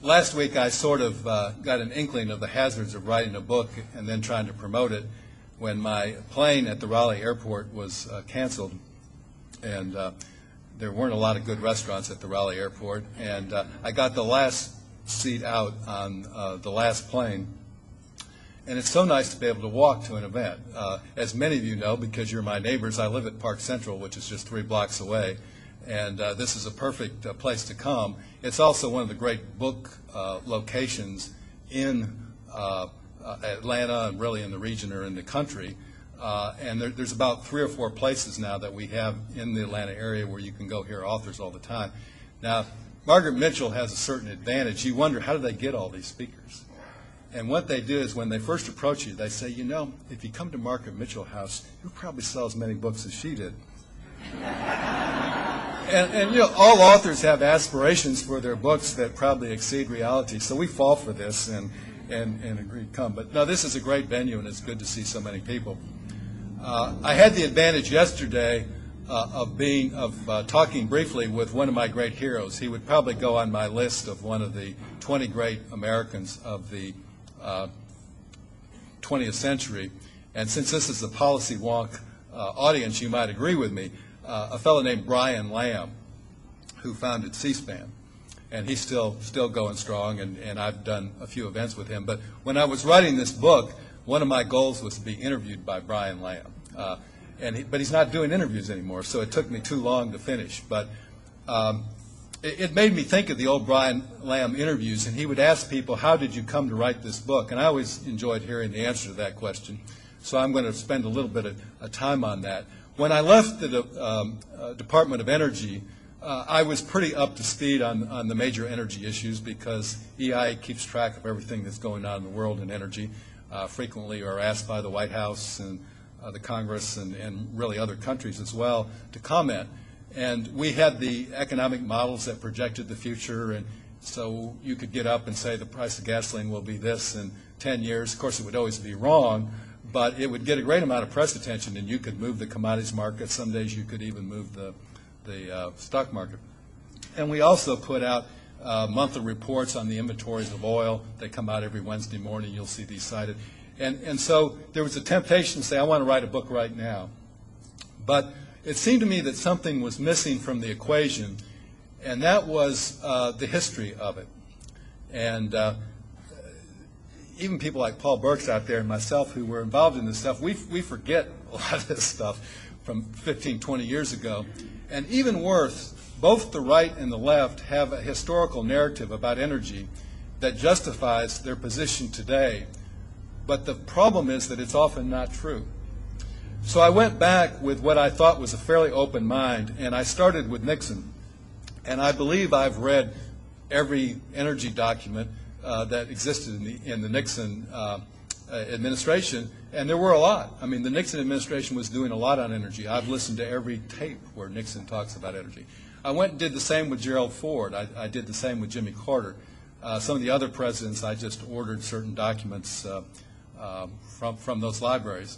last week I sort of got an inkling of the hazards of writing a book and then trying to promote it when my plane at the Raleigh airport was canceled, and there weren't a lot of good restaurants at the Raleigh airport, and I got the last seat out on the last plane. And it's so nice to be able to walk to an event. As many of you know, because you're my neighbors, I live at Park Central, which is just 3 blocks away, and this is a perfect place to come. It's also one of the great book locations in Atlanta and really in the region or in the country. And there's about 3 or 4 places now that we have in the Atlanta area where you can go hear authors all the time. Now, Margaret Mitchell has a certain advantage. You wonder, how do they get all these speakers? And what they do is when they first approach you, they say, you know, if you come to Margaret Mitchell House, you'll probably sell as many books as she did. and you know, all authors have aspirations for their books that probably exceed reality. So we fall for this and agree to come. But no, this is a great venue, and it's good to see so many people. I had the advantage yesterday of talking briefly with one of my great heroes. He would probably go on my list of one of the 20 great Americans of the 20th century. And since this is a policy wonk audience, you might agree with me. A fellow named Brian Lamb, who founded C-SPAN. And he's still going strong, and I've done a few events with him. But when I was writing this book, one of my goals was to be interviewed by Brian Lamb. But he's not doing interviews anymore, so it took me too long to finish. But it made me think of the old Brian Lamb interviews, and he would ask people, how did you come to write this book? And I always enjoyed hearing the answer to that question, so I'm going to spend a little bit of time on that. When I left the Department of Energy, I was pretty up to speed on the major energy issues because EI keeps track of everything that's going on in the world in energy. Frequently are asked by the White House and the Congress and really other countries as well to comment. And we had the economic models that projected the future, and so you could get up and say the price of gasoline will be this in 10 years. Of course, it would always be wrong, but it would get a great amount of press attention, and you could move the commodities market. Some days you could even move the stock market. And we also put out monthly reports on the inventories of oil. They come out every Wednesday morning. You'll see these cited. And so there was a temptation to say, I want to write a book right now. But it seemed to me that something was missing from the equation, and that was the history of it. And even people like Paul Burks out there and myself who were involved in this stuff, we forget a lot of this stuff from 15, 20 years ago. And even worse, both the right and the left have a historical narrative about energy that justifies their position today. But the problem is that it's often not true. So I went back with what I thought was a fairly open mind, and I started with Nixon. And I believe I've read every energy document that existed in the Nixon administration, and there were a lot. I mean, the Nixon administration was doing a lot on energy. I've listened to every tape where Nixon talks about energy. I went and did the same with Gerald Ford. I did the same with Jimmy Carter. Some of the other presidents, I just ordered certain documents from those libraries.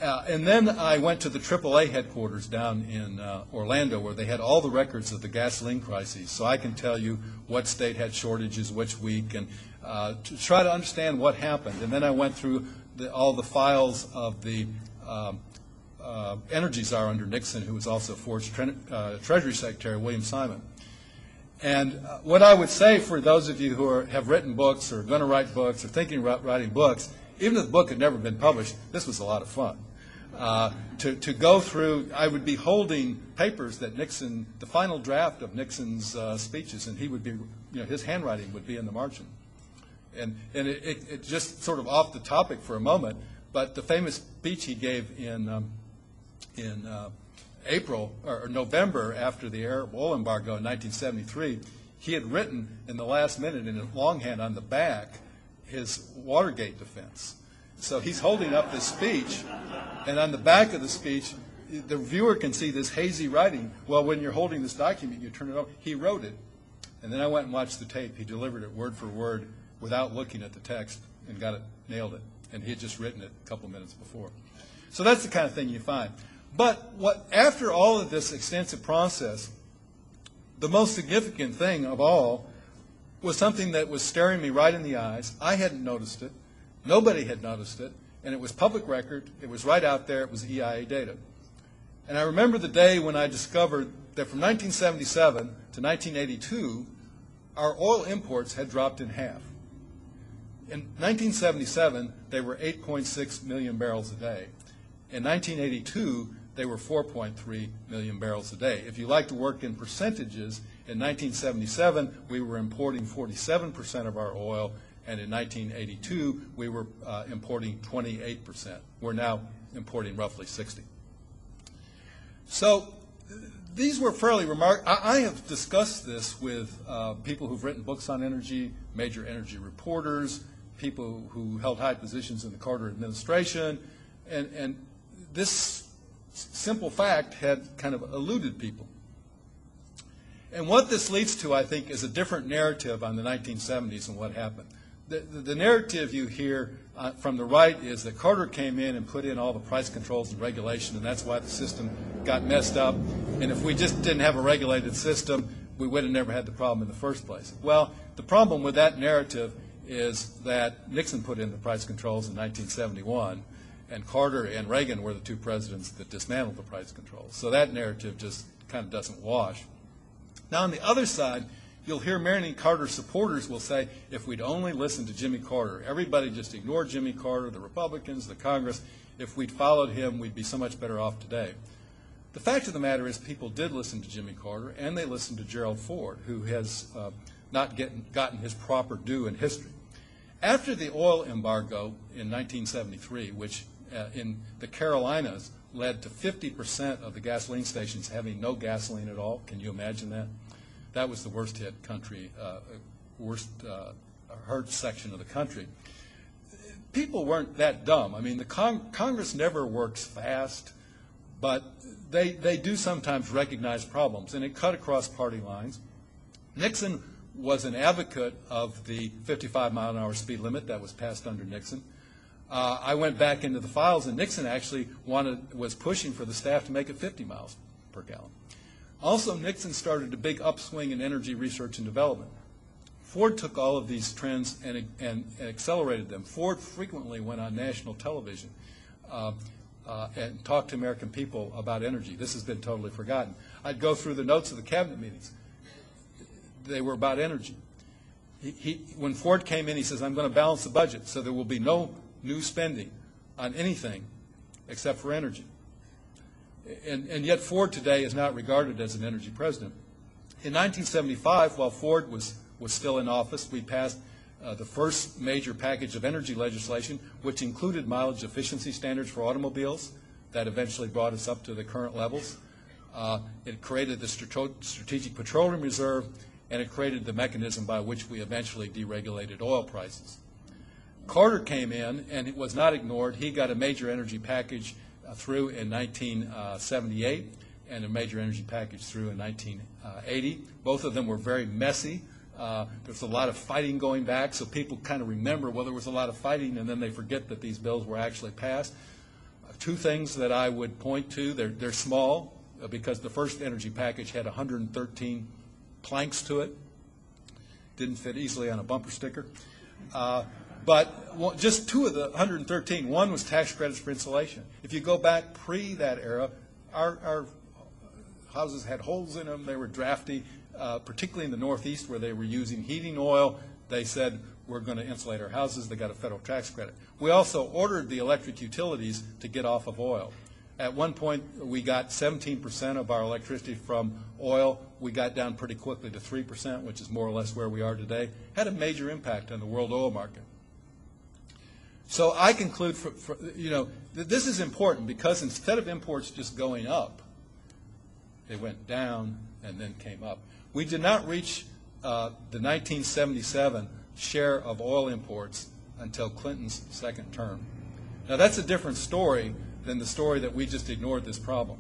And then I went to the AAA headquarters down in Orlando, where they had all the records of the gasoline crises. So I can tell you what state had shortages which week, and to try to understand what happened. And then I went through all the files of the energy czar under Nixon, who was also Ford's Treasury Secretary, William Simon. And what I would say for those of you who have written books or are going to write books or thinking about writing books, even if the book had never been published, this was a lot of fun. To go through, I would be holding papers that Nixon, the final draft of Nixon's speeches, and he would be, his handwriting would be in the margin. And it just sort of off the topic for a moment, but the famous speech he gave in April or November after the Arab oil embargo in 1973, he had written in the last minute in a longhand on the back his Watergate defense. So he's holding up this speech, and on the back of the speech, the viewer can see this hazy writing. Well, when you're holding this document, you turn it over. He wrote it, and then I went and watched the tape. He delivered it word for word without looking at the text and got it, nailed it. And he had just written it a couple minutes before. So that's the kind of thing you find. But after all of this extensive process, the most significant thing of all was something that was staring me right in the eyes. I hadn't noticed it. Nobody had noticed it. And it was public record. It was right out there. It was EIA data. And I remember the day when I discovered that from 1977 to 1982, our oil imports had dropped in half. In 1977, they were 8.6 million barrels a day. In 1982, they were 4.3 million barrels a day. If you like to work in percentages, in 1977, we were importing 47% of our oil, and in 1982, we were importing 28%. We're now importing roughly 60%. So these were fairly remarkable. I have discussed this with people who've written books on energy, major energy reporters, people who held high positions in the Carter administration, and this simple fact had kind of eluded people. And what this leads to, I think, is a different narrative on the 1970s and what happened. The narrative you hear from the right is that Carter came in and put in all the price controls and regulation, and that's why the system got messed up. And if we just didn't have a regulated system, we would have never had the problem in the first place. Well, the problem with that narrative is that Nixon put in the price controls in 1971, and Carter and Reagan were the two presidents that dismantled the price controls. So that narrative just kind of doesn't wash. Now, on the other side, you'll hear many Carter supporters will say, if we'd only listened to Jimmy Carter, everybody just ignored Jimmy Carter, the Republicans, the Congress, if we'd followed him, we'd be so much better off today. The fact of the matter is people did listen to Jimmy Carter, and they listened to Gerald Ford, who has not gotten his proper due in history. After the oil embargo in 1973, which in the Carolinas led to 50% of the gasoline stations having no gasoline at all, can you imagine that? That was the worst hit country, worst hurt section of the country. People weren't that dumb. I mean, the Congress never works fast, but they do sometimes recognize problems, and it cut across party lines. Nixon was an advocate of the 55-mile-an-hour speed limit that was passed under Nixon. I went back into the files, and Nixon actually was pushing for the staff to make it 50 miles per gallon. Also, Nixon started a big upswing in energy research and development. Ford took all of these trends and accelerated them. Ford frequently went on national television and talked to American people about energy. This has been totally forgotten. I'd go through the notes of the cabinet meetings. They were about energy. When Ford came in, he says, I'm going to balance the budget, so there will be no new spending on anything except for energy. And yet Ford today is not regarded as an energy president. In 1975, while Ford was still in office, we passed the first major package of energy legislation, which included mileage efficiency standards for automobiles. That eventually brought us up to the current levels. It created the Strategic Petroleum Reserve, and it created the mechanism by which we eventually deregulated oil prices. Carter came in, and it was not ignored. He got a major energy package through in 1978 and a major energy package through in 1980. Both of them were very messy. There was a lot of fighting going back, so people kind of remember, well, there was a lot of fighting, and then they forget that these bills were actually passed. Two things that I would point to, they're small because the first energy package had 113 planks to it. Didn't fit easily on a bumper sticker. But just two of the 113, one was tax credits for insulation. If you go back pre that era, our houses had holes in them. They were drafty, particularly in the Northeast where they were using heating oil. They said, we're going to insulate our houses. They got a federal tax credit. We also ordered the electric utilities to get off of oil. At one point, we got 17% of our electricity from oil. We got down pretty quickly to 3%, which is more or less where we are today. Had a major impact on the world oil market. So I conclude, this is important because instead of imports just going up, they went down and then came up. We did not reach the 1977 share of oil imports until Clinton's second term. Now that's a different story than the story that we just ignored this problem.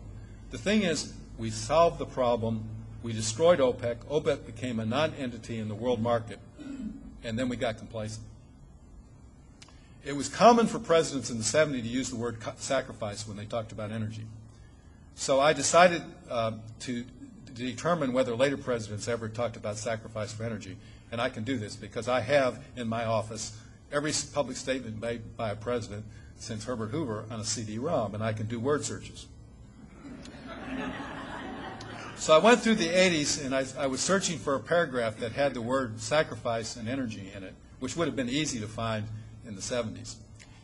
The thing is, we solved the problem, we destroyed OPEC, OPEC became a non-entity in the world market, and then we got complacent. It was common for presidents in the 70s to use the word sacrifice when they talked about energy. So I decided to determine whether later presidents ever talked about sacrifice for energy. And I can do this because I have in my office every public statement made by a president since Herbert Hoover on a CD-ROM, and I can do word searches. So I went through the 80s, and I was searching for a paragraph that had the word sacrifice and energy in it, which would have been easy to find in the 70s.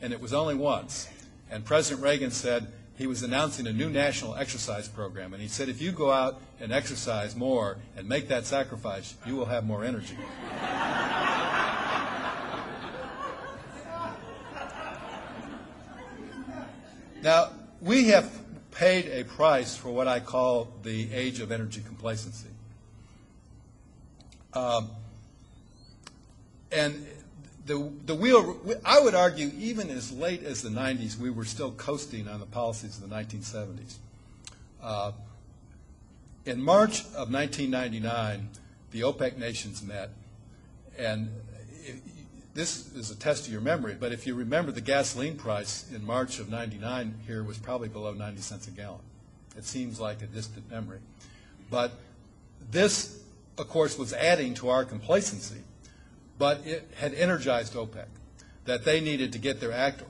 And it was only once. And President Reagan said he was announcing a new national exercise program. And he said, if you go out and exercise more and make that sacrifice, you will have more energy. Now, we have paid a price for what I call the age of energy complacency. And the wheel, I would argue, even as late as the 90s, we were still coasting on the policies of the 1970s. In March of 1999, the OPEC nations met, and this is a test of your memory, but if you remember, the gasoline price in March of 99 here was probably below 90 cents a gallon. It seems like a distant memory. But this, of course, was adding to our complacency. But it had energized OPEC, that they needed to get their act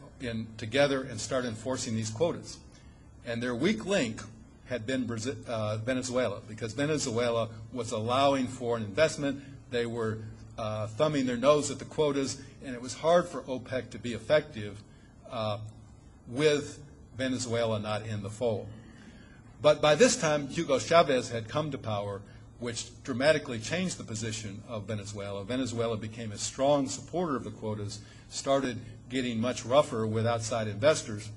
together and start enforcing these quotas. And their weak link had been Venezuela, because Venezuela was allowing foreign investment. They were thumbing their nose at the quotas, and it was hard for OPEC to be effective with Venezuela not in the fold. But by this time, Hugo Chavez had come to power, which dramatically changed the position of Venezuela. Venezuela became a strong supporter of the quotas, started getting much rougher with outside investors,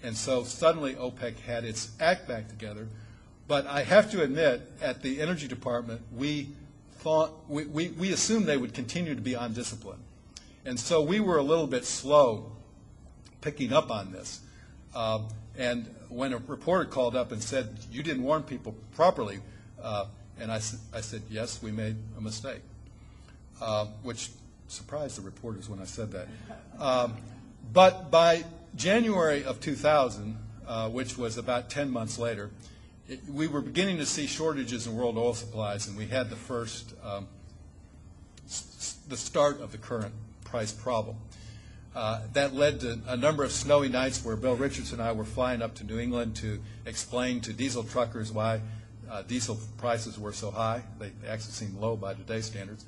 and so suddenly OPEC had its act back together. But I have to admit, at the Energy Department, we assumed they would continue to be undisciplined. And so we were a little bit slow picking up on this. And when a reporter called up and said, you didn't warn people properly, and I said, yes, we made a mistake, which surprised the reporters when I said that. But by January of 2000, which was about 10 months later, we were beginning to see shortages in world oil supplies, and we had the first, the start of the current price problem. That led to a number of snowy nights where Bill Richards and I were flying up to New England to explain to diesel truckers why diesel prices were so high. They actually seemed low by today's standards.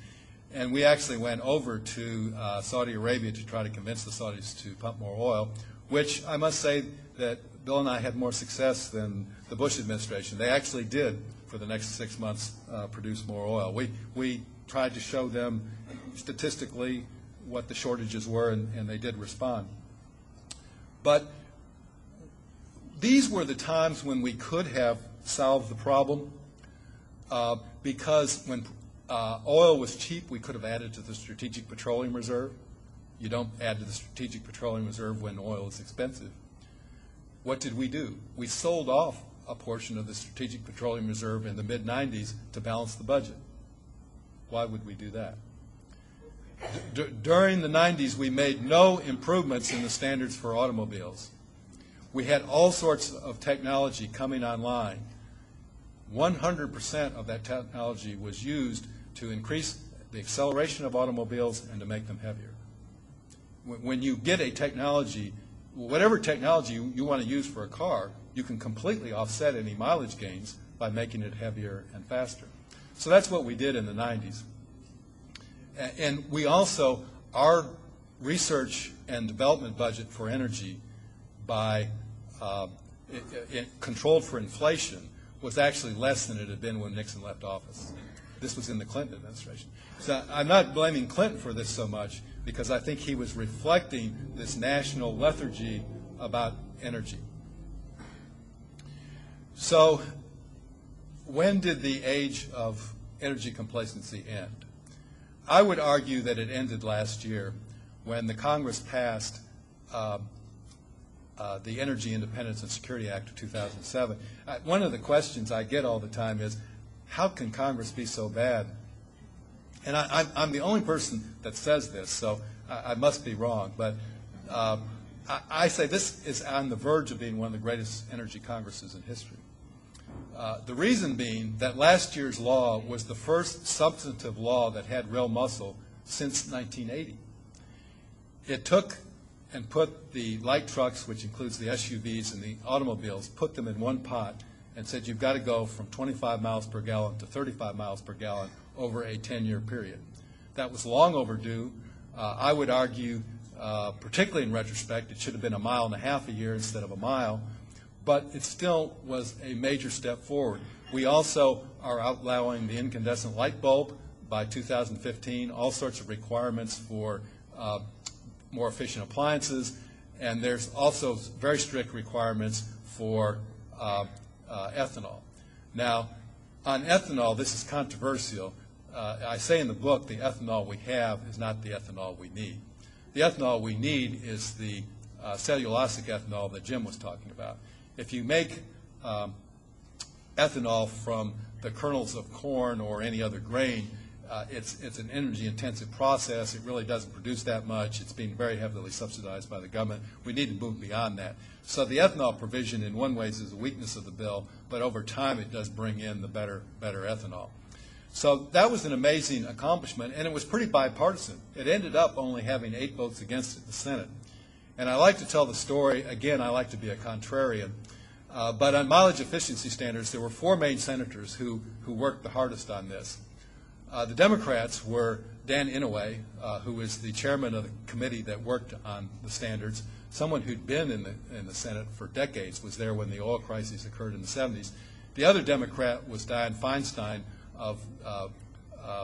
And we actually went over to Saudi Arabia to try to convince the Saudis to pump more oil, which I must say that Bill and I had more success than the Bush administration. They actually did, for the next 6 months, produce more oil. We tried to show them statistically what the shortages were, and they did respond. But these were the times when we could have solved the problem, because when oil was cheap, we could have added to the Strategic Petroleum Reserve. You don't add to the Strategic Petroleum Reserve when oil is expensive. What did we do? We sold off a portion of the Strategic Petroleum Reserve in the mid-90s to balance the budget. Why would we do that? During the 90s, we made no improvements in the standards for automobiles. We had all sorts of technology coming online. 100% of that technology was used to increase the acceleration of automobiles and to make them heavier. When you get a technology, whatever technology you want to use for a car, you can completely offset any mileage gains by making it heavier and faster. So that's what we did in the 90s. And we also, our research and development budget for energy by controlled for inflation was actually less than it had been when Nixon left office. This was in the Clinton administration. So I'm not blaming Clinton for this so much, because I think he was reflecting this national lethargy about energy. So when did the age of energy complacency end? I would argue that it ended last year when the Congress passed the Energy Independence and Security Act of 2007. One of the questions I get all the time is, how can Congress be so bad? And I'm the only person that says this, so I must be wrong. But I say this is on the verge of being one of the greatest energy Congresses in history. The reason being that last year's law was the first substantive law that had real muscle since 1980. It took and put the light trucks, which includes the SUVs and the automobiles, put them in one pot and said you've got to go from 25 miles per gallon to 35 miles per gallon over a 10-year period. That was long overdue. I would argue, particularly in retrospect, it should have been 1.5 miles a year instead of a mile, but it still was a major step forward. We also are outlawing the incandescent light bulb by 2015, all sorts of requirements for more efficient appliances, and there's also very strict requirements for ethanol. Now, on ethanol, this is controversial. I say in the book the ethanol we have is not the ethanol we need. The ethanol we need is the cellulosic ethanol that Jim was talking about. If you make ethanol from the kernels of corn or any other grain, it's an energy-intensive process. It really doesn't produce that much. It's being very heavily subsidized by the government. We need to move beyond that. So the ethanol provision, in one way, is a weakness of the bill, but over time it does bring in the better ethanol. So that was an amazing accomplishment, and it was pretty bipartisan. It ended up only having 8 votes against it in the Senate. And I like to tell the story. Again, I like to be a contrarian. But on mileage efficiency standards, there were 4 main senators who worked the hardest on this. The Democrats were Dan Inouye, who was the chairman of the committee that worked on the standards, someone who'd been in the Senate for decades, was there when the oil crisis occurred in the 70s. The other Democrat was Dianne Feinstein of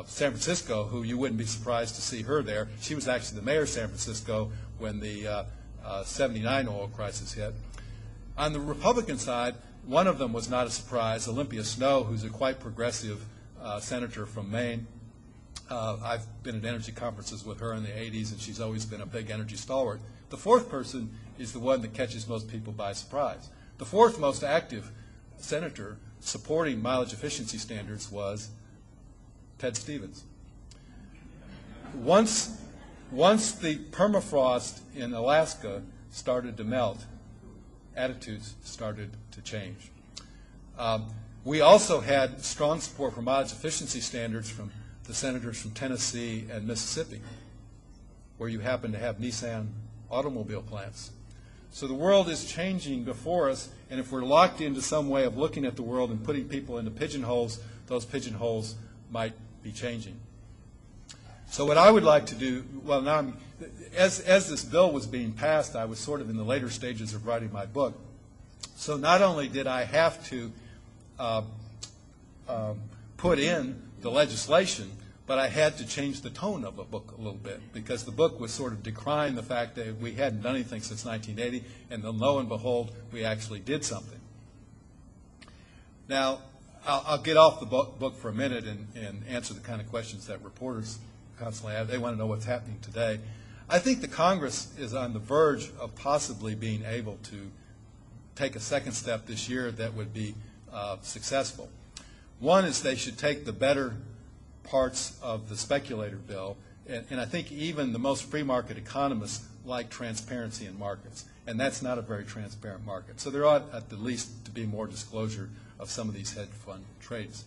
San Francisco, who you wouldn't be surprised to see her there. She was actually the mayor of San Francisco when the 79 oil crisis hit. On the Republican side, one of them was not a surprise, Olympia Snowe, who's a quite progressive senator from Maine. I've been at energy conferences with her in the 80s, and she's always been a big energy stalwart. The 4th person is the one that catches most people by surprise. The 4th most active senator supporting mileage efficiency standards was Ted Stevens. Once the permafrost in Alaska started to melt, attitudes started to change. We also had strong support for mileage efficiency standards from the senators from Tennessee and Mississippi, where you happen to have Nissan automobile plants. So the world is changing before us, and if we're locked into some way of looking at the world and putting people into pigeonholes, those pigeonholes might be changing. So what I would like to do, well, now as this bill was being passed, I was sort of in the later stages of writing my book. So not only did I have to put in the legislation, but I had to change the tone of the book a little bit, because the book was sort of decrying the fact that we hadn't done anything since 1980, and then lo and behold, we actually did something. Now, I'll get off the book for a minute and answer the kind of questions that reporters constantly have. They want to know what's happening today. I think the Congress is on the verge of possibly being able to take a second step this year that would be successful. One is they should take the better parts of the speculator bill, and I think even the most free market economists like transparency in markets, and that's not a very transparent market. So there ought at the least to be more disclosure of some of these hedge fund trades.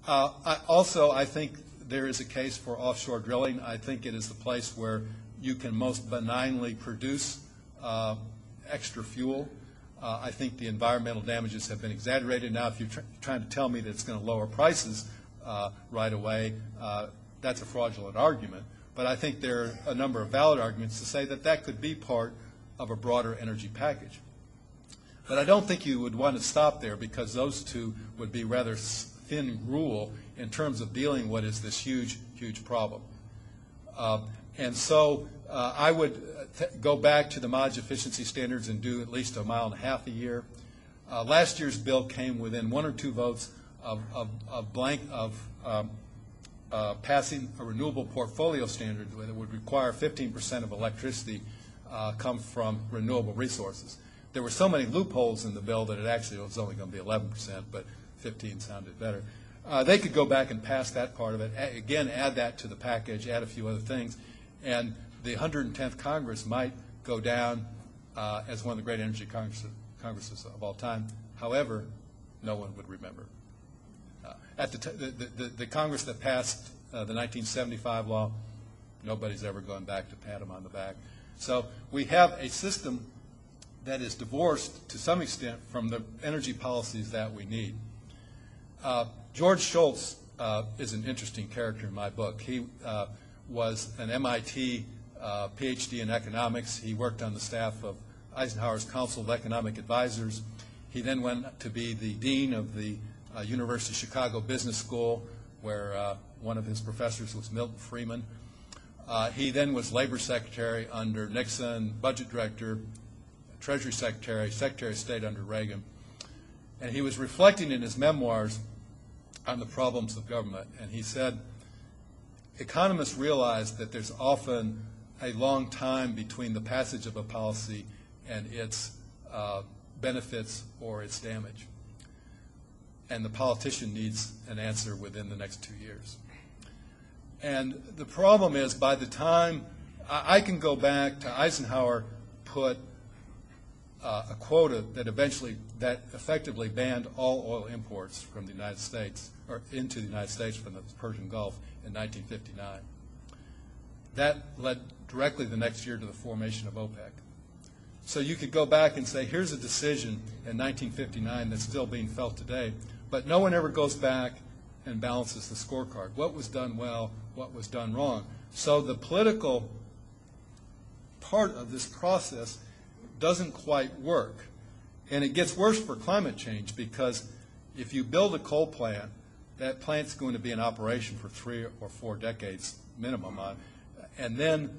I think there is a case for offshore drilling. I think it is the place where you can most benignly produce extra fuel. I think the environmental damages have been exaggerated. Now, if you're trying to tell me that it's going to lower prices right away, that's a fraudulent argument. But I think there are a number of valid arguments to say that that could be part of a broader energy package. But I don't think you would want to stop there, because those two would be rather thin gruel in terms of dealing what is this huge, huge problem. And so I would go back to the mileage efficiency standards and do at least 1.5 miles a year. Last year's bill came within 1 or 2 votes of passing a renewable portfolio standard that would require 15% of electricity come from renewable resources. There were so many loopholes in the bill that it actually was only going to be 11%, but 15 sounded better. They could go back and pass that part of it, again, add that to the package, add a few other things, and the 110th Congress might go down as one of the great energy congresses of all time. However, no one would remember. At the Congress that passed the 1975 law, nobody's ever gone back to pat them on the back. So we have a system that is divorced to some extent from the energy policies that we need. George Shultz is an interesting character in my book. He was an MIT PhD in economics. He worked on the staff of Eisenhower's Council of Economic Advisors. He then went to be the dean of the University of Chicago Business School, where one of his professors was Milton Friedman. He then was labor secretary under Nixon, budget director, treasury secretary, secretary of state under Reagan. And he was reflecting in his memoirs on the problems of government. And he said, economists realize that there's often a long time between the passage of a policy and its benefits or its damage. And the politician needs an answer within the next 2 years. And the problem is, by the time I can go back to Eisenhower put a quota that effectively banned all oil imports from the United States, or into the United States from the Persian Gulf in 1959. That led directly the next year to the formation of OPEC. So you could go back and say, here's a decision in 1959 that's still being felt today, but no one ever goes back and balances the scorecard. What was done well, what was done wrong? So the political part of this process doesn't quite work. And it gets worse for climate change, because if you build a coal plant, that plant's going to be in operation for 3 or 4 decades minimum. And then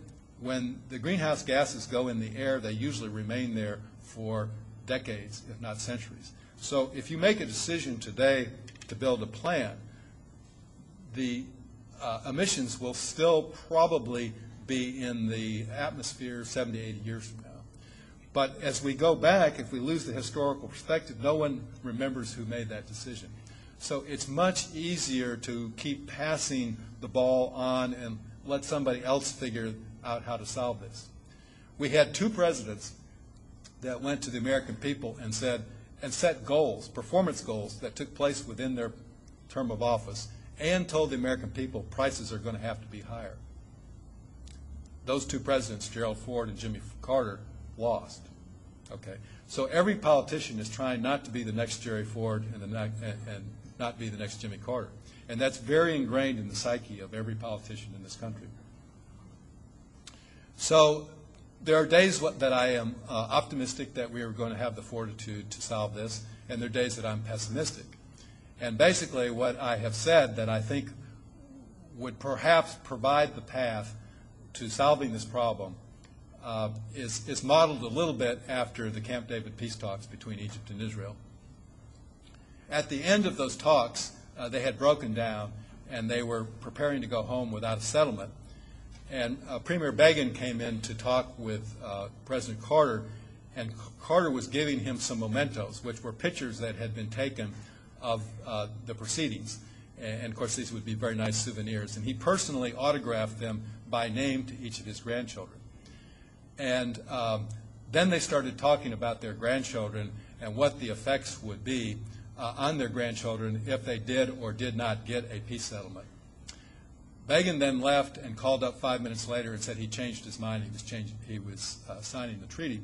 when the greenhouse gases go in the air, they usually remain there for decades, if not centuries. So if you make a decision today to build a plant, the emissions will still probably be in the atmosphere 70, 80 years from now. But as we go back, if we lose the historical perspective, no one remembers who made that decision. So it's much easier to keep passing the ball on and let somebody else figure out how to solve this. We had 2 presidents that went to the American people and said, and set goals, performance goals that took place within their term of office, and told the American people prices are going to have to be higher. Those 2 presidents, Gerald Ford and Jimmy Carter, lost. Okay, so every politician is trying not to be the next Jerry Ford and not be the next Jimmy Carter, and that's very ingrained in the psyche of every politician in this country. So there are days that I am optimistic that we are going to have the fortitude to solve this, and there are days that I'm pessimistic. And basically what I have said that I think would perhaps provide the path to solving this problem is modeled a little bit after the Camp David peace talks between Egypt and Israel. At the end of those talks, they had broken down, and they were preparing to go home without a settlement. And Premier Begin came in to talk with President Carter, and Carter was giving him some mementos, which were pictures that had been taken of the proceedings. And of course, these would be very nice souvenirs. And he personally autographed them by name to each of his grandchildren. And then they started talking about their grandchildren and what the effects would be on their grandchildren if they did or did not get a peace settlement. Begin then left and called up 5 minutes later and said he changed his mind. He was signing the treaty.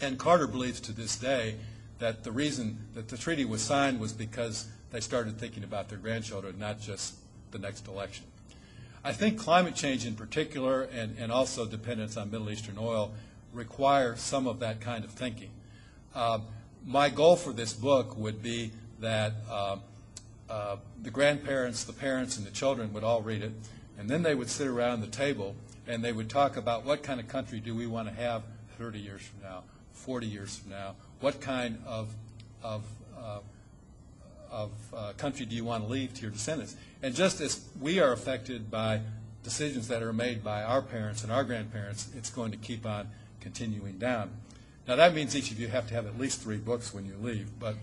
And Carter believes to this day that the reason that the treaty was signed was because they started thinking about their grandchildren, not just the next election. I think climate change in particular, and also dependence on Middle Eastern oil, require some of that kind of thinking. My goal for this book would be that the grandparents, the parents, and the children would all read it, and then they would sit around the table and they would talk about what kind of country do we want to have 30 years from now, 40 years from now, what kind of country do you want to leave to your descendants. And just as we are affected by decisions that are made by our parents and our grandparents, it's going to keep on continuing down. Now that means each of you have to have at least 3 books when you leave, but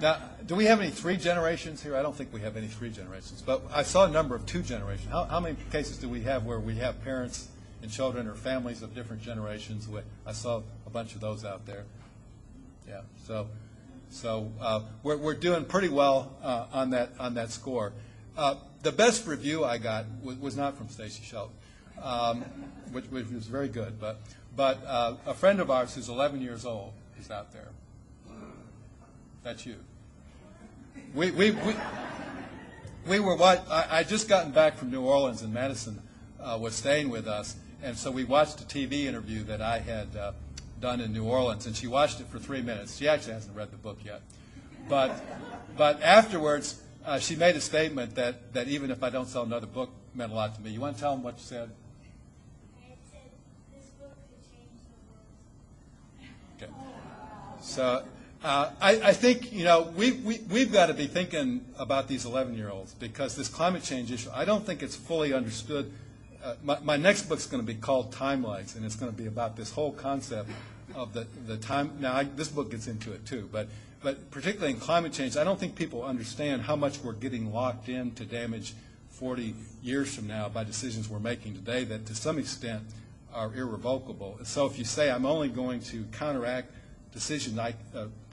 now, do we have any 3 generations here? I don't think we have any 3 generations, but I saw a number of 2 generations. How many cases do we have where we have parents and children or families of different generations? I saw a bunch of those out there. Yeah. So we're doing pretty well on that score. The best review I got was not from Stacy Shelton, which was very good, but a friend of ours who's 11 years old is out there. That's you. We were I just gotten back from New Orleans, and Madison was staying with us, and so we watched a TV interview that I had done in New Orleans, and she watched it for 3 minutes. She actually hasn't read the book yet, but afterwards she made a statement that even if I don't sell another book meant a lot to me. You want to tell them what you said? I said this book could change the world. Okay. So I think, we've got to be thinking about these 11-year-olds because this climate change issue, I don't think it's fully understood. My next book's going to be called Timelines, and it's going to be about this whole concept of the time. Now, this book gets into it too, but particularly in climate change, I don't think people understand how much we're getting locked in to damage 40 years from now by decisions we're making today that to some extent are irrevocable. So if you say I'm only going to counteract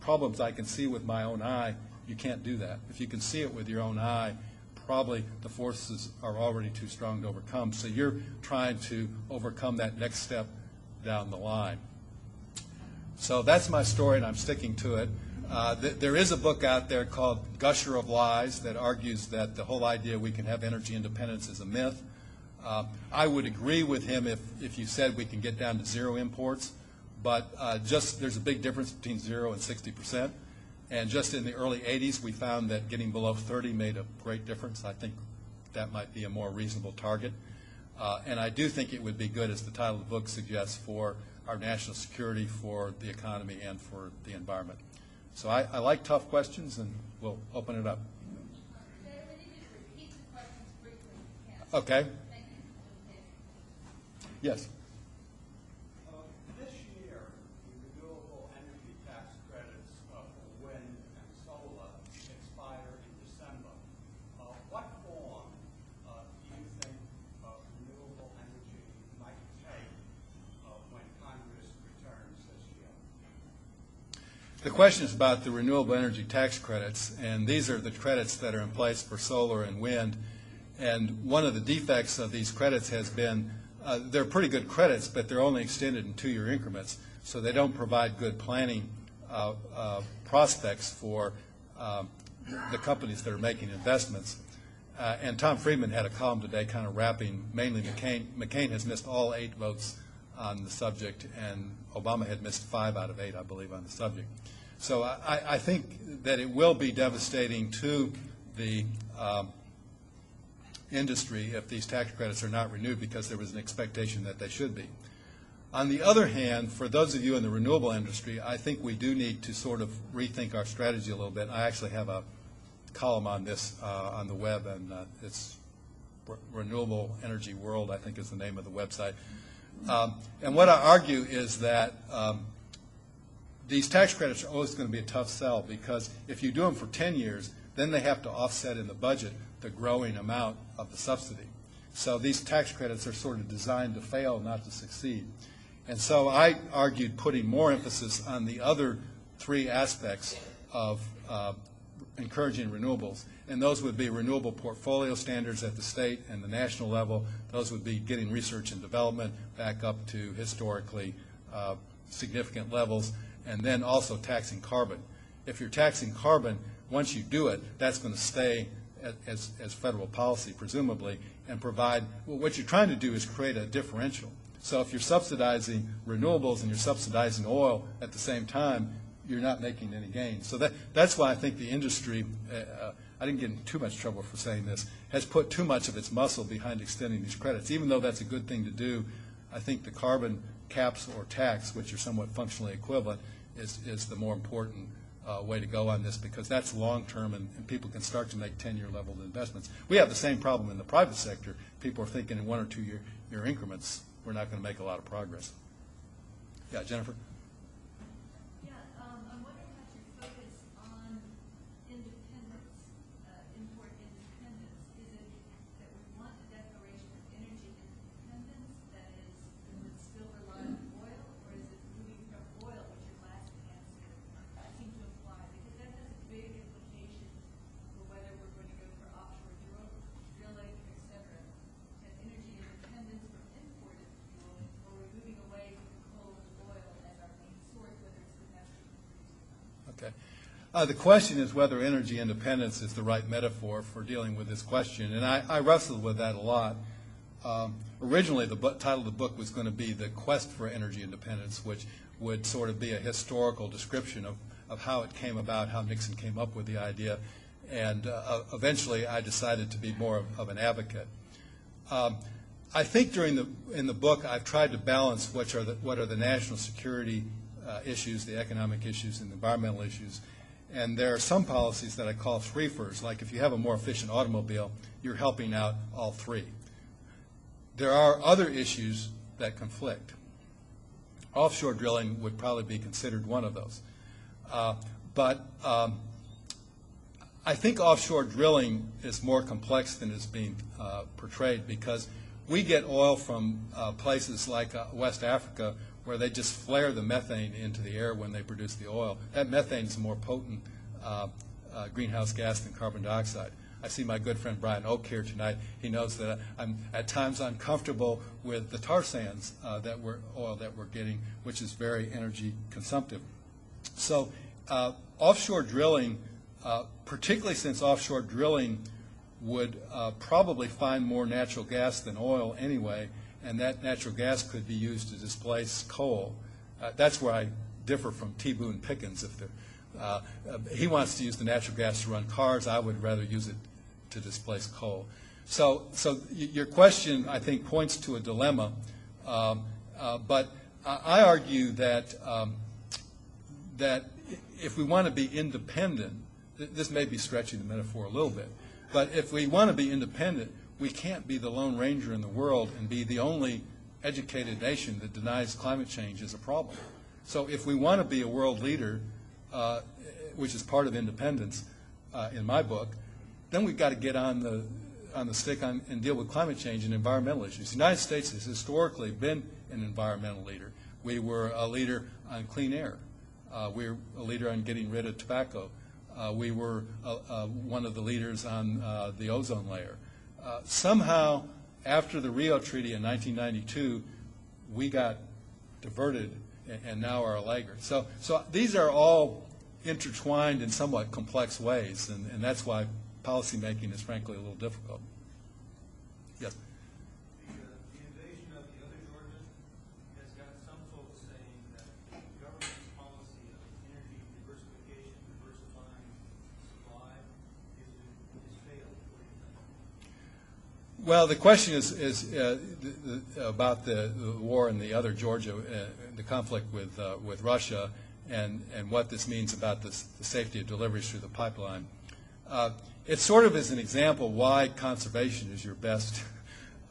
problems I can see with my own eye, you can't do that. If you can see it with your own eye, probably the forces are already too strong to overcome. So you're trying to overcome that next step down the line. So that's my story, and I'm sticking to it. There is a book out there called Gusher of Lies that argues that the whole idea we can have energy independence is a myth. I would agree with him if you said we can get down to zero imports, but there's a big difference between 0 and 60%. And just in the early 80s, we found that getting below 30 made a great difference. I think that might be a more reasonable target. And I do think it would be good, as the title of the book suggests, for our national security, for the economy, and for the environment. So I like tough questions, and we'll open it up. We need to repeat the questions briefly. Okay. Thank you. Yes. This year, the renewable energy tax credits for wind and solar expire in December. What form do you think renewable energy might take when Congress returns this year? The question is about the renewable energy tax credits, and these are the credits that are in place for solar and wind. And one of the defects of these credits has been they're pretty good credits, but they're only extended in 2-year increments, so they don't provide good planning prospects for the companies that are making investments. And Tom Friedman had a column today kind of wrapping mainly McCain. McCain has missed all 8 votes on the subject, and Obama had missed 5 out of 8, I believe, on the subject. So I think that it will be devastating to the industry if these tax credits are not renewed, because there was an expectation that they should be. On the other hand, for those of you in the renewable industry, I think we do need to sort of rethink our strategy a little bit. I actually have a column on this on the web, and it's Renewable Energy World, I think is the name of the website. And what I argue is that these tax credits are always going to be a tough sell, because if you do them for 10 years, then they have to offset in the budget the growing amount of the subsidy. So these tax credits are sort of designed to fail, not to succeed. And so I argued putting more emphasis on the other 3 aspects of encouraging renewables. And those would be renewable portfolio standards at the state and the national level. Those would be getting research and development back up to historically significant levels, and then also taxing carbon. If you're taxing carbon, once you do it, that's going to stay as federal policy, presumably, and provide, well, what you're trying to do is create a differential. So if you're subsidizing renewables and you're subsidizing oil at the same time, you're not making any gains. So that's why I think the industry, I didn't get in too much trouble for saying this, has put too much of its muscle behind extending these credits. Even though that's a good thing to do, I think the carbon caps or tax, which are somewhat functionally equivalent, is the more important way to go on this, because that's long-term, and people can start to make 10-year level investments. We have the same problem in the private sector. People are thinking in 1 or 2 year increments. We're not going to make a lot of progress. Yeah, Jennifer? Yeah, I'm wondering how you focus on independence, import independence. Is it that we want a declaration of energy independence that is would still rely on oil, or is it moving from oil, which your last answer The question is whether energy independence is the right metaphor for dealing with this question, and I wrestled with that a lot. Originally, the title of the book was going to be The Quest for Energy Independence, which would sort of be a historical description of how it came about, how Nixon came up with the idea, and eventually I decided to be more of an advocate. I think in the book I've tried to balance what are the national security issues, the economic issues, and the environmental issues. And there are some policies that I call threefers, like if you have a more efficient automobile, you're helping out all three. There are other issues that conflict. Offshore drilling would probably be considered one of those. But I think offshore drilling is more complex than is being portrayed, because we get oil from places like West Africa, where they just flare the methane into the air when they produce the oil. That methane is a more potent greenhouse gas than carbon dioxide. I see my good friend Brian Oak here tonight. He knows that I'm at times uncomfortable with the tar sands oil that we're getting, which is very energy consumptive. So offshore drilling, particularly since offshore drilling would probably find more natural gas than oil anyway, and that natural gas could be used to displace coal. That's where I differ from T. Boone Pickens. He wants to use the natural gas to run cars. I would rather use it to displace coal. So your question, I think, points to a dilemma. But I argue that if we want to be independent, this may be stretching the metaphor a little bit, but if we want to be independent, we can't be the Lone Ranger in the world and be the only educated nation that denies climate change is a problem. So if we want to be a world leader, which is part of independence in my book, then we've got to get on the stick and deal with climate change and environmental issues. The United States has historically been an environmental leader. We were a leader on clean air. We were a leader on getting rid of tobacco. We were one of the leaders on the ozone layer. Somehow, after the Rio Treaty in 1992, we got diverted and now are a laggard. So these are all intertwined in somewhat complex ways, and that's why policymaking is frankly a little difficult. Yes? The invasion of the other Georgia has got some folks saying that the government's policy of energy diversification, diversifying supply, is failed. What do you think? Well, the question is about the war in the other Georgia, the conflict with Russia, and what this means about the safety of deliveries through the pipeline. It sort of is an example why conservation is your best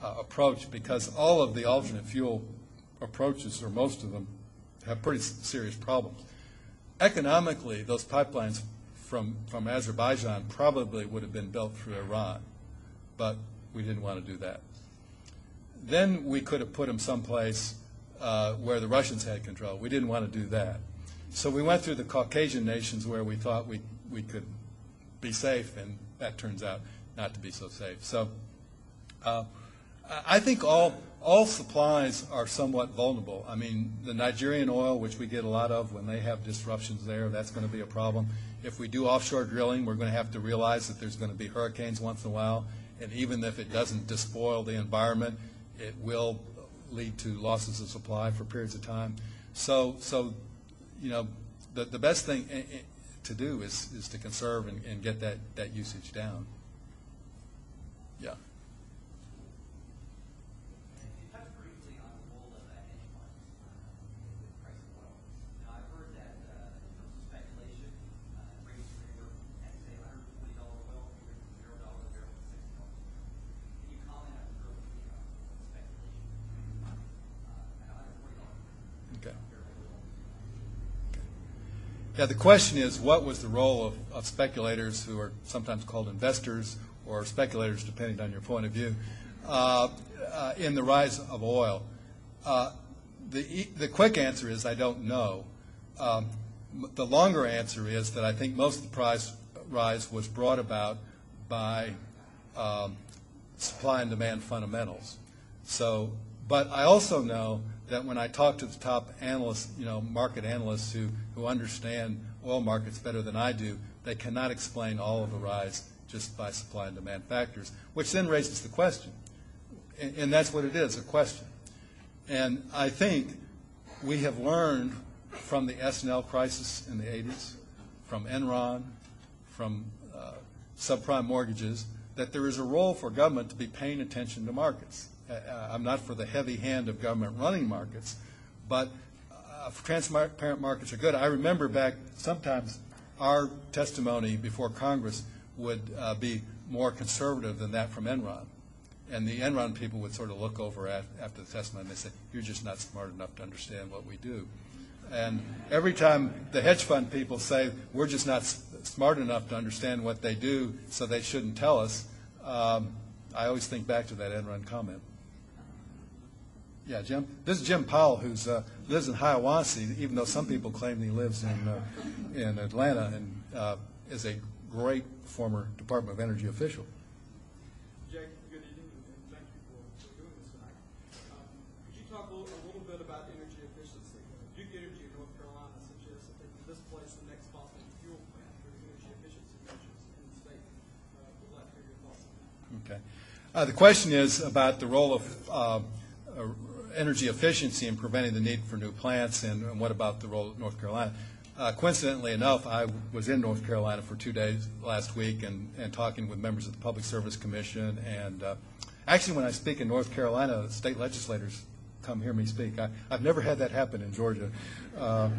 approach, because all of the alternate fuel approaches, or most of them, have pretty serious problems. Economically, those pipelines from Azerbaijan probably would have been built through Iran, but we didn't want to do that. Then we could have put them someplace where the Russians had control. We didn't want to do that. So we went through the Caucasian nations where we thought we could be safe, and that turns out not to be so safe. So I think all supplies are somewhat vulnerable. I mean, the Nigerian oil, which we get a lot of, when they have disruptions there, that's going to be a problem. If we do offshore drilling, we're going to have to realize that there's going to be hurricanes once in a while, and even if it doesn't despoil the environment, it will lead to losses of supply for periods of time. So you know, the best thing to do is to conserve and get that usage down. Yeah. You touched briefly on the role of hedge funds in the price of oil. Now, I've heard that in terms of speculation, rates were at, say, $140 oil, $0 a barrel, $6. Can you comment on the growth of speculation at $140? Okay. Yeah, the question is, what was the role of speculators, who are sometimes called investors or speculators, depending on your point of view, in the rise of oil? The quick answer is I don't know. The longer answer is that I think most of the price rise was brought about by supply and demand fundamentals. So, but I also know that when I talk to the top analysts, market analysts who understand oil markets better than I do, they cannot explain all of the rise just by supply and demand factors, which then raises the question. And that's what it is, a question. And I think we have learned from the S&L crisis in the 80s, from Enron, from subprime mortgages, that there is a role for government to be paying attention to markets. I'm not for the heavy hand of government running markets, but transparent markets are good. I remember back, sometimes our testimony before Congress would be more conservative than that from Enron. And the Enron people would sort of look over after the testimony and they say, you're just not smart enough to understand what we do. And every time the hedge fund people say, we're just not smart enough to understand what they do, so they shouldn't tell us, I always think back to that Enron comment. Yeah, Jim? This is Jim Powell, who lives in Hiawassee, even though some people claim he lives in Atlanta, and is a great former Department of Energy official. Jake, good evening, and thank you for doing this tonight. Could you talk a little bit about energy efficiency? Duke Energy in North Carolina suggests that they can displace the next fossil fuel plant through energy efficiency measures in the state. Would like to hear your thoughts on that. Okay. The question is about the role of energy efficiency in preventing the need for new plants, and what about the role of North Carolina? Coincidentally enough, I was in North Carolina for 2 days last week and talking with members of the Public Service Commission. And actually, when I speak in North Carolina, state legislators come hear me speak. I've never had that happen in Georgia. Are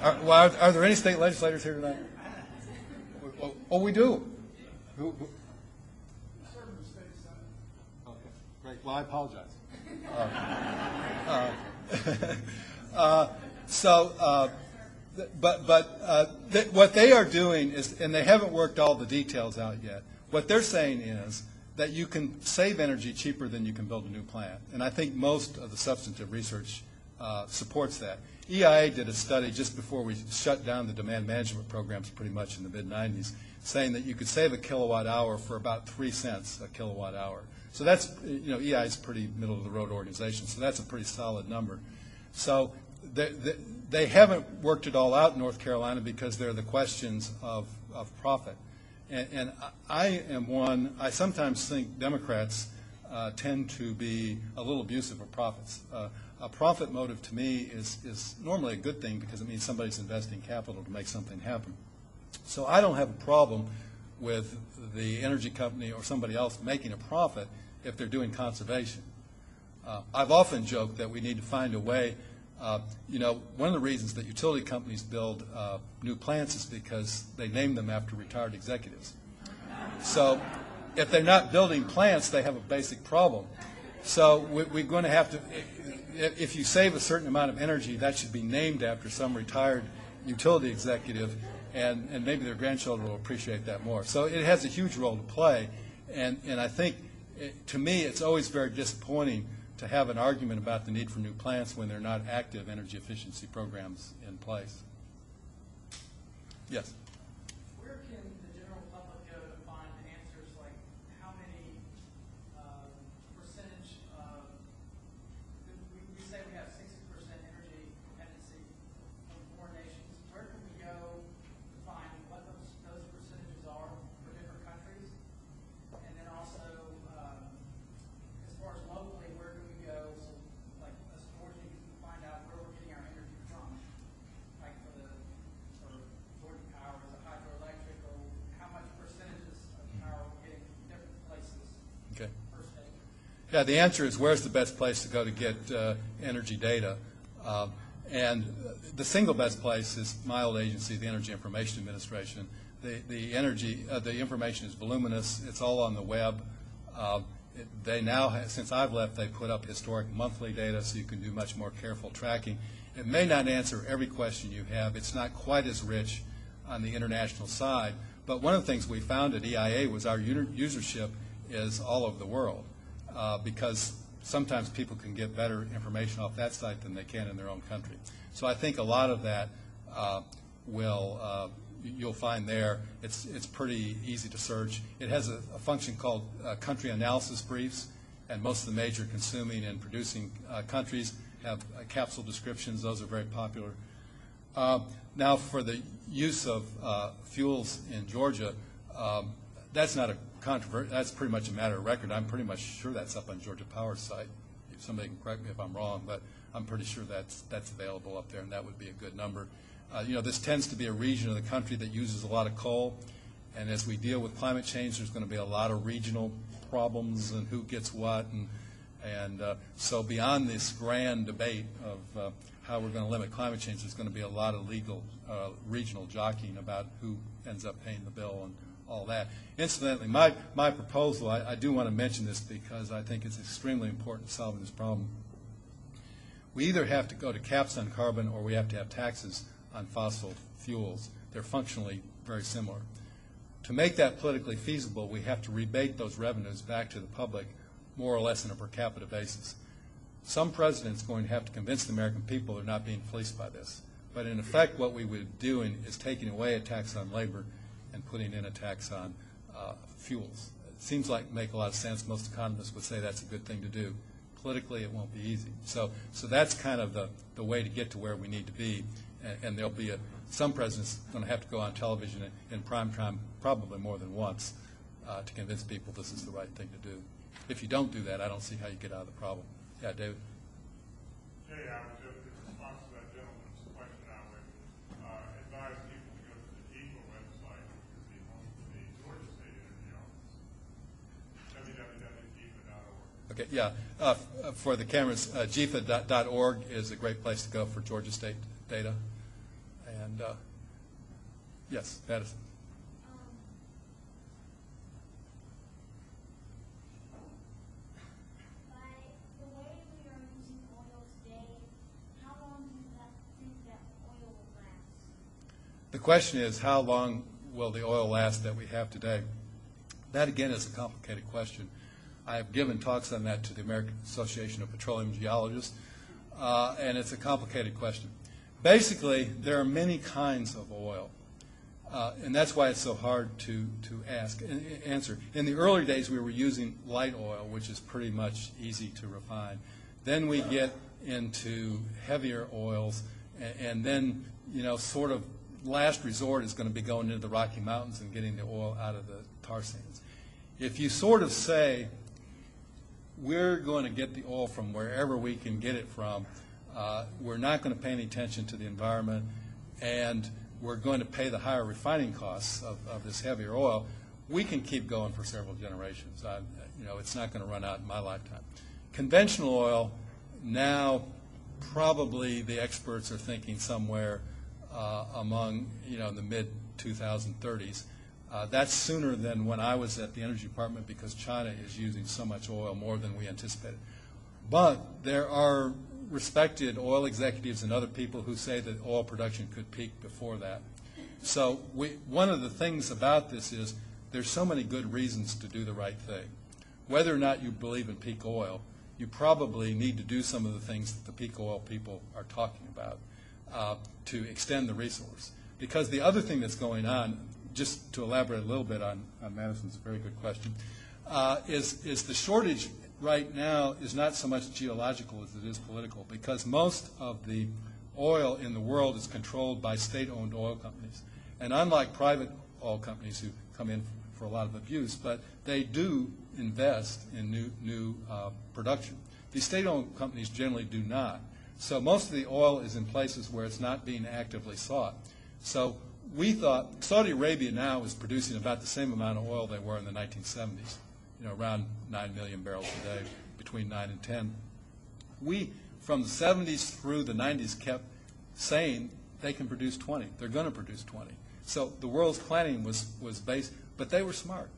there any state legislators here tonight? Oh, we do. Who? Okay, great. Well, I apologize. What they are doing is, and they haven't worked all the details out yet, what they're saying is that you can save energy cheaper than you can build a new plant. And I think most of the substantive research supports that. EIA did a study just before we shut down the demand management programs pretty much in the mid-90s, saying that you could save a kilowatt hour for about 3 cents a kilowatt hour. So that's, EIA is a pretty middle-of-the-road organization, so that's a pretty solid number. So they haven't worked it all out in North Carolina because there are the questions of profit. And I sometimes think Democrats tend to be a little abusive of profits. A profit motive to me is normally a good thing because it means somebody's investing capital to make something happen. So I don't have a problem with the energy company or somebody else making a profit if they're doing conservation. I've often joked that we need to find a way. One of the reasons that utility companies build new plants is because they name them after retired executives. So if they're not building plants, they have a basic problem. So we're going to have to, if you save a certain amount of energy, that should be named after some retired utility executive, and maybe their grandchildren will appreciate that more. So it has a huge role to play, and I think, to me, it's always very disappointing to have an argument about the need for new plants when there are not active energy efficiency programs in place. Yes? Where can the general public go to find answers like how many percentage of, we say we have 60% energy dependency from foreign nations. Where can we go to find what those percentages are for different countries? And then also, as far as locally, where do we go? So, like, us Georgia, you can find out where we're getting our energy from. Like for Georgia Power, is it hydroelectric, or how much percentages of power we're getting from different places Okay. per state? Yeah, the answer is where's the best place to go to get energy data? And the single best place is my old agency, the Energy Information Administration. The information is voluminous. It's all on the web. They now have, since I've left, they put up historic monthly data so you can do much more careful tracking. It may not answer every question you have. It's not quite as rich on the international side. But one of the things we found at EIA was our usership is all over the world because sometimes people can get better information off that site than they can in their own country. So I think a lot of that you'll find there. It's pretty easy to search. It has a function called country analysis briefs, and most of the major consuming and producing countries have capsule descriptions. Those are very popular. Now, for the use of fuels in Georgia, that's not a controversy. That's pretty much a matter of record. I'm pretty much sure that's up on Georgia Power's site. Somebody can correct me if I'm wrong, but I'm pretty sure that's available up there, and that would be a good number. This tends to be a region of the country that uses a lot of coal, and as we deal with climate change, there's going to be a lot of regional problems and who gets what, and so beyond this grand debate of how we're going to limit climate change, there's going to be a lot of legal regional jockeying about who ends up paying the bill and all that. Incidentally, my proposal, I do want to mention this because I think it's extremely important in solving this problem. We either have to go to caps on carbon or we have to have taxes on fossil fuels. They're functionally very similar. To make that politically feasible, we have to rebate those revenues back to the public more or less on a per capita basis. Some president's going to have to convince the American people they're not being fleeced by this. But in effect, what we would be doing is taking away a tax on labor and putting in a tax on fuels. It seems like make a lot of sense. Most economists would say that's a good thing to do. Politically, it won't be easy. So that's kind of the way to get to where we need to be. And there'll be some presidents going to have to go on television in prime time, probably more than once, to convince people this is the right thing to do. If you don't do that, I don't see how you get out of the problem. Yeah, David? Jay, I was just in response to that gentleman's question, I would advise people to go to the GEFA website, which is the home of the Georgia State Energy Office, www.gefa.org. Okay, yeah. For the cameras, GEFA.org is a great place to go for Georgia State data. And yes, Madison. The question is, how long will the oil last that we have today? That, again, is a complicated question. I have given talks on that to the American Association of Petroleum Geologists, and it's a complicated question. Basically, there are many kinds of oil, and that's why it's so hard to answer. In the early days, we were using light oil, which is pretty much easy to refine. Then we get into heavier oils, and then, sort of last resort is going to be going into the Rocky Mountains and getting the oil out of the tar sands. If you sort of say, we're going to get the oil from wherever we can get it from, we're not going to pay any attention to the environment, and we're going to pay the higher refining costs of this heavier oil, we can keep going for several generations. It's not going to run out in my lifetime. Conventional oil, now probably the experts are thinking somewhere among, the mid-2030s. That's sooner than when I was at the Energy Department because China is using so much oil, more than we anticipated. But there are respected oil executives and other people who say that oil production could peak before that. So one of the things about this is there's so many good reasons to do the right thing. Whether or not you believe in peak oil, you probably need to do some of the things that the peak oil people are talking about to extend the resource. Because the other thing that's going on, just to elaborate a little bit on Madison's very good question, is the shortage right now is not so much geological as it is political, because most of the oil in the world is controlled by state-owned oil companies. And unlike private oil companies who come in for a lot of abuse, but they do invest in new production. These state-owned companies generally do not. So most of the oil is in places where it's not being actively sought. So we thought Saudi Arabia now is producing about the same amount of oil they were in the 1970s, around 9 million barrels a day, between 9 and 10. We, from the 70s through the 90s, kept saying they can produce 20. They're going to produce 20. So the world's planning was based, but they were smart.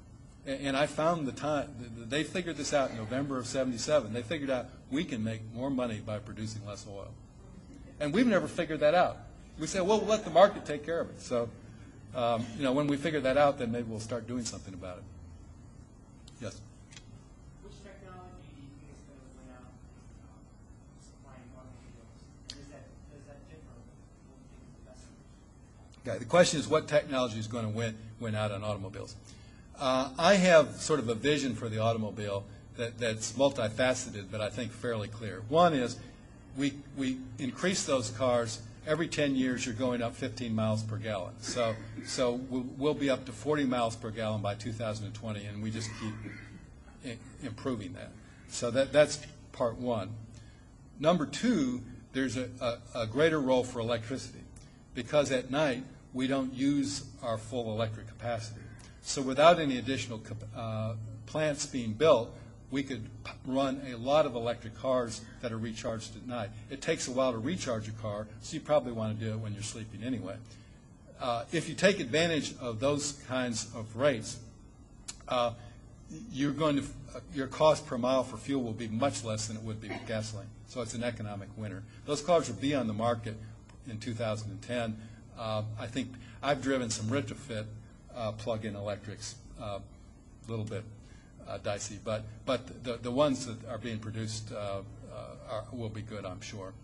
And I found the time, they figured this out in November of 77. They figured out we can make more money by producing less oil. And we've never figured that out. We say, well, we'll let the market take care of it. So, when we figure that out, then maybe we'll start doing something about it. Yes? Which technology do you think is going to win out supplying automobiles? And does that differ from investors? Okay, the question is what technology is going to win out on automobiles. I have sort of a vision for the automobile that's multifaceted, but I think fairly clear. One is we increase those cars every 10 years you're going up 15 miles per gallon. So we'll be up to 40 miles per gallon by 2020, and we just keep improving that. So that's part one. Number two, there's a greater role for electricity, because at night we don't use our full electric capacity. So without any additional plants being built, we could run a lot of electric cars that are recharged at night. It takes a while to recharge a car, so you probably want to do it when you're sleeping anyway. If you take advantage of those kinds of rates, your cost per mile for fuel will be much less than it would be with gasoline. So it's an economic winner. Those cars will be on the market in 2010. I think I've driven some retrofit plug-in electrics, a little bit dicey, but the ones that are being produced will be good, I'm sure.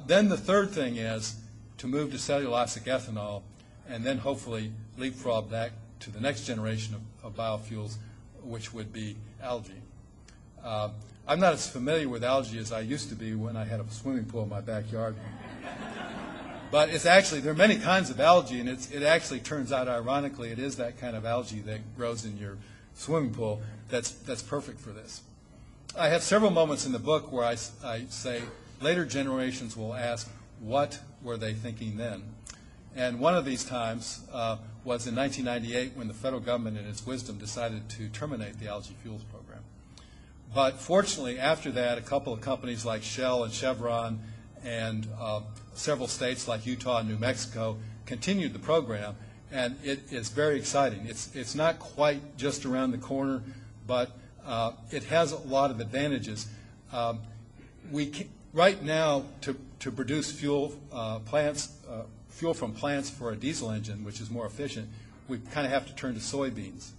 Then the third thing is to move to cellulosic ethanol, and then hopefully leapfrog back to the next generation of biofuels, which would be algae. I'm not as familiar with algae as I used to be when I had a swimming pool in my backyard. But it's actually, there are many kinds of algae, and it actually turns out, ironically, it is that kind of algae that grows in your swimming pool that's perfect for this. I have several moments in the book where I say later generations will ask, what were they thinking then? And one of these times was in 1998 when the federal government, in its wisdom, decided to terminate the algae fuels program. But fortunately, after that, a couple of companies like Shell and Chevron and several states like Utah and New Mexico continued the program, and it is very exciting. It's not quite just around the corner, but it has a lot of advantages. Right now, to produce fuel from plants for a diesel engine, which is more efficient, we kind of have to turn to soybeans.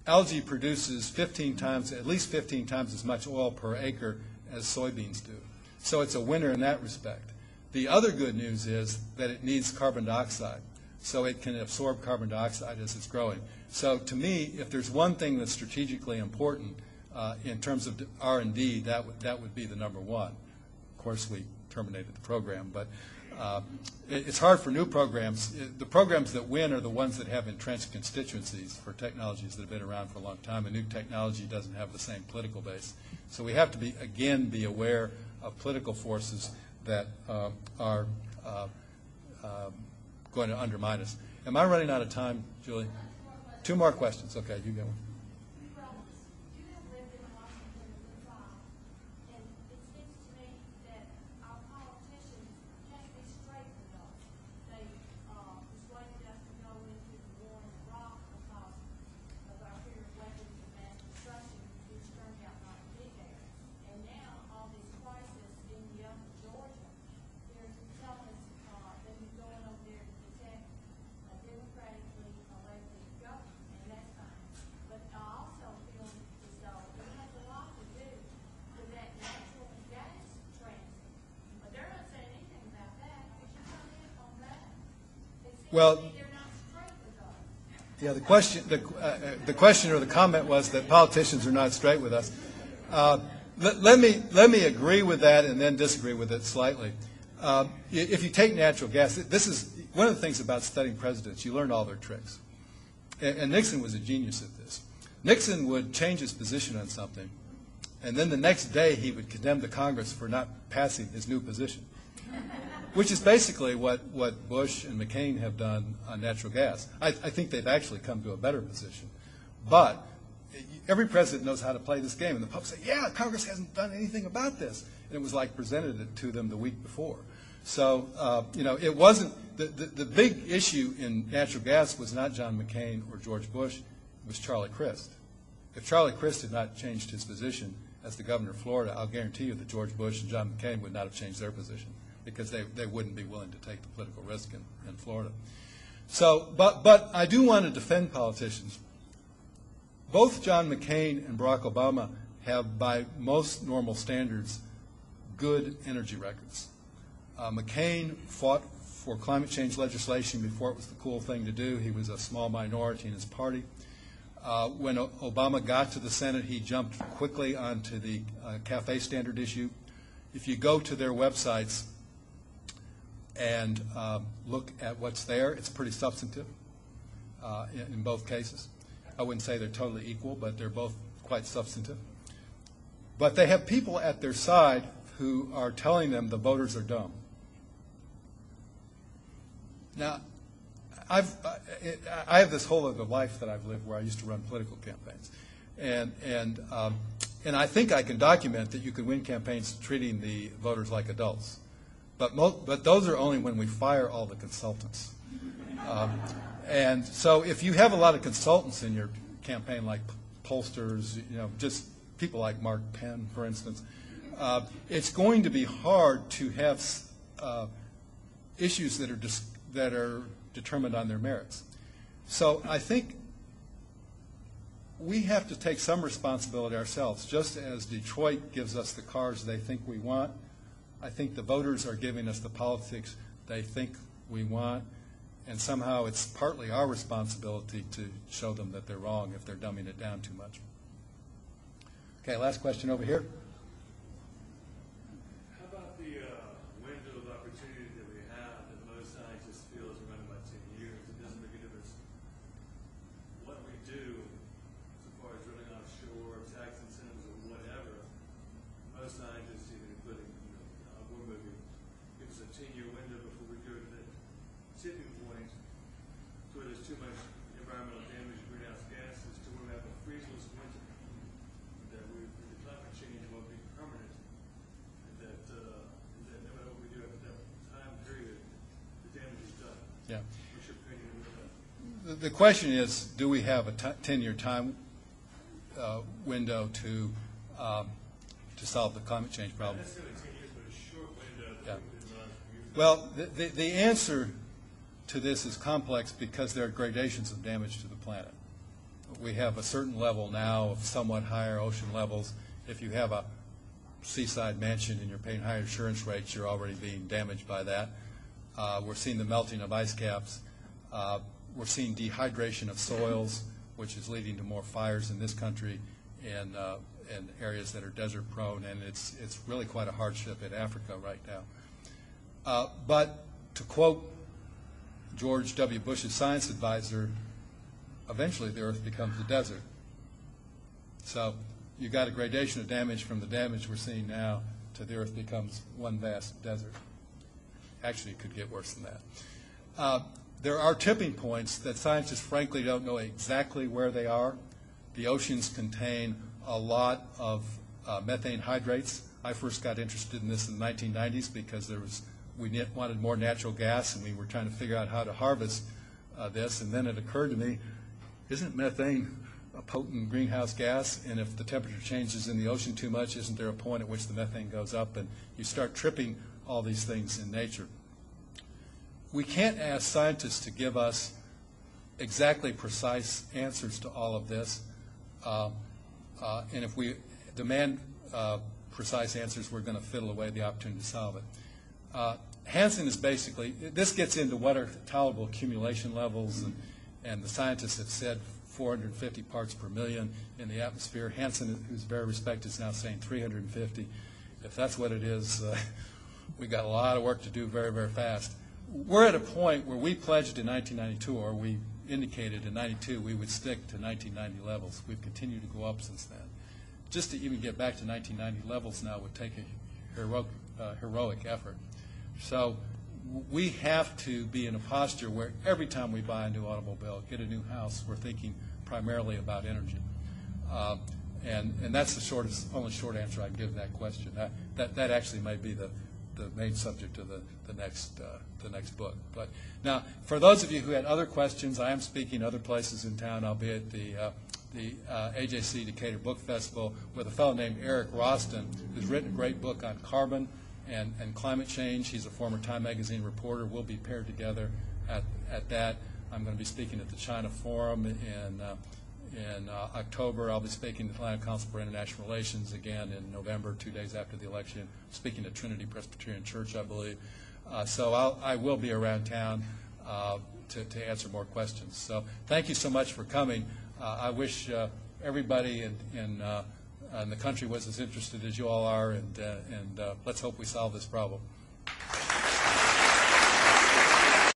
Algae produces at least 15 times as much oil per acre as soybeans do. So it's a winner in that respect. The other good news is that it needs carbon dioxide, so it can absorb carbon dioxide as it's growing. So to me, if there's one thing that's strategically important in terms of R&D, that would be the number one. Of course, we terminated the program, but it's hard for new programs. The programs that win are the ones that have entrenched constituencies for technologies that have been around for a long time. A new technology doesn't have the same political base. So we have to be aware of political forces that are going to undermine us. Am I running out of time, Julie? Two more questions. Okay, you get one. Well, you have lived in Washington for a while, and it seems to me that our politicians can't be straight with us. They persuaded us to go into the war in Iraq because of our fear of weapons of mass destruction, which turned out not to be there. And now all these crises in the upper Georgia, they're telling us that we're going over there to protect a democratically elected government, and that's fine. But I also feel as though it has a lot to do with that natural gas transit. But they're not saying anything about that. Could you comment on that? It seems Well, to me they're not straight with us. yeah, the question or the comment was that politicians are not straight with us. Let me agree with that and then disagree with it slightly. If you take natural gas, this is one of the things about studying presidents. You learn all their tricks. And Nixon was a genius at this. Nixon would change his position on something, and then the next day he would condemn the Congress for not passing his new position, which is basically what Bush and McCain have done on natural gas. I think they've actually come to a better position. But every president knows how to play this game, and the public say, yeah, Congress hasn't done anything about this. And it was like presented it to them the week before. So, it wasn't, the big issue in natural gas was not John McCain or George Bush, it was Charlie Crist. If Charlie Crist had not changed his position as the governor of Florida, I'll guarantee you that George Bush and John McCain would not have changed their position, because they wouldn't be willing to take the political risk in Florida. So, but I do want to defend politicians. Both John McCain and Barack Obama have, by most normal standards, good energy records. McCain fought for climate change legislation before it was the cool thing to do. He was a small minority in his party. When Obama got to the Senate, he jumped quickly onto the CAFE standard issue. If you go to their websites, and look at what's there. It's pretty substantive in both cases. I wouldn't say they're totally equal, but they're both quite substantive. But they have people at their side who are telling them the voters are dumb. Now, I have this whole other life that I've lived where I used to run political campaigns, and I think I can document that you can win campaigns treating the voters like adults, but those are only when we fire all the consultants. And so if you have a lot of consultants in your campaign, like pollsters, just people like Mark Penn, for instance, it's going to be hard to have issues that are determined on their merits. So I think we have to take some responsibility ourselves. Just as Detroit gives us the cars they think we want, I think the voters are giving us the politics they think we want, and somehow it's partly our responsibility to show them that they're wrong if they're dumbing it down too much. Okay, last question over here. How about the window of opportunity that we have that most scientists feel is around about 10 years? It doesn't make a difference what we do so far as drilling offshore, tax incentives, or whatever. Most scientists, even including we're moving, give us a 10-year window before we go to that tipping point where there's too much environmental damage and greenhouse gases to where we have a freezeless winter. That the climate change will be permanent, and that no matter what we do after that time period, the damage is done. Yeah. What's your opinion on that? The question is, do we have a 10-year time window to solve the climate change problem? Not necessarily 10 years, but a short window that Yeah. we could use. Well, the answer to this is complex because there are gradations of damage to the planet. We have a certain level now of somewhat higher ocean levels. If you have a seaside mansion and you're paying higher insurance rates, you're already being damaged by that. We're seeing the melting of ice caps. We're seeing dehydration of soils, which is leading to more fires in this country and areas that are desert prone, and it's really quite a hardship in Africa right now. But to quote George W. Bush's science advisor, eventually the earth becomes a desert. So you got a gradation of damage from the damage we're seeing now to the earth becomes one vast desert. Actually, it could get worse than that. There are tipping points that scientists frankly don't know exactly where they are. The oceans contain a lot of methane hydrates. I first got interested in this in the 1990s because we wanted more natural gas, and we were trying to figure out how to harvest this. And then it occurred to me, isn't methane a potent greenhouse gas? And if the temperature changes in the ocean too much, isn't there a point at which the methane goes up? And you start tripping all these things in nature. We can't ask scientists to give us exactly precise answers to all of this. And if we demand precise answers, we're going to fiddle away the opportunity to solve it. Hansen is basically, this gets into what are tolerable accumulation levels, and the scientists have said 450 parts per million in the atmosphere. Hansen, who's very respected, is now saying 350. If that's what it is, we got a lot of work to do very, very fast. We're at a point where we pledged in 1992, or we indicated in 92, we would stick to 1990 levels. We've continued to go up since then. Just to even get back to 1990 levels now would take a heroic effort. So we have to be in a posture where every time we buy a new automobile, get a new house, we're thinking primarily about energy. And that's the only short answer I can give to that question. That actually might be the main subject of the next book. But now, for those of you who had other questions, I am speaking other places in town. I'll be at the AJC Decatur Book Festival with a fellow named Eric Roston, who's written a great book on carbon and climate change. He's a former Time Magazine reporter. We'll be paired together at that. I'm going to be speaking at the China Forum in October. I'll be speaking at the Atlanta Council for International Relations again in November, 2 days after the election, speaking at Trinity Presbyterian Church, I believe. So I will be around town to answer more questions. So thank you so much for coming. I wish everybody in the country was as interested as you all are, and let's hope we solve this problem.